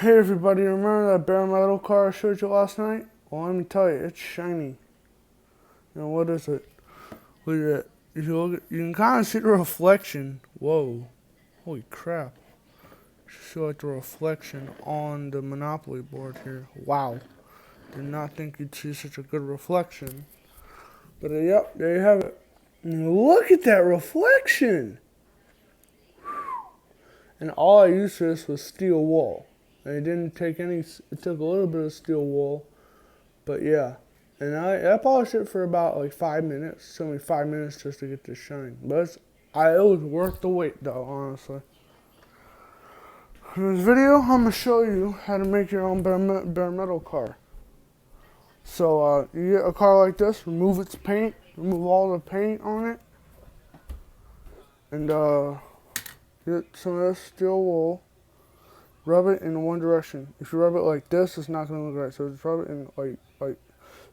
Hey everybody, remember that bare metal car I showed you last night? Well, let me tell you, it's shiny. Now what is it? Look at that. If you look at, you can kind of see the reflection. Whoa, holy crap! See like the reflection on the Monopoly board here. Wow, did not think you'd see such a good reflection. But yep, there you have it. And look at that reflection. And all I used for this was steel wool. And it didn't take any, it took a little bit of steel wool, but yeah. And I polished it for about like 5 minutes. It took me 5 minutes just to get this shine. But it was worth the wait though, honestly. In this video, I'm going to show you how to make your own bare metal car. So you get a car like this, remove its paint, remove all the paint on it, and get some of this steel wool. Rub it in one direction. If you rub it like this, it's not going to look right. So just rub it in like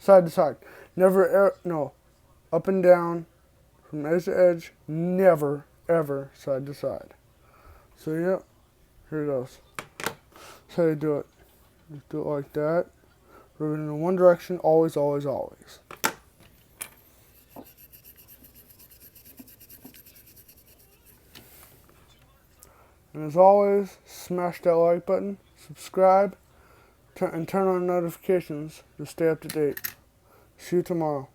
side to side. Never, no, up and down, from edge to edge. Never, ever side to side. So yeah, here it goes. That's how you do it. Just do it like that. Rub it in one direction. Always, always, always. And as always, smash that like button, subscribe, and turn on notifications to stay up to date. See you tomorrow.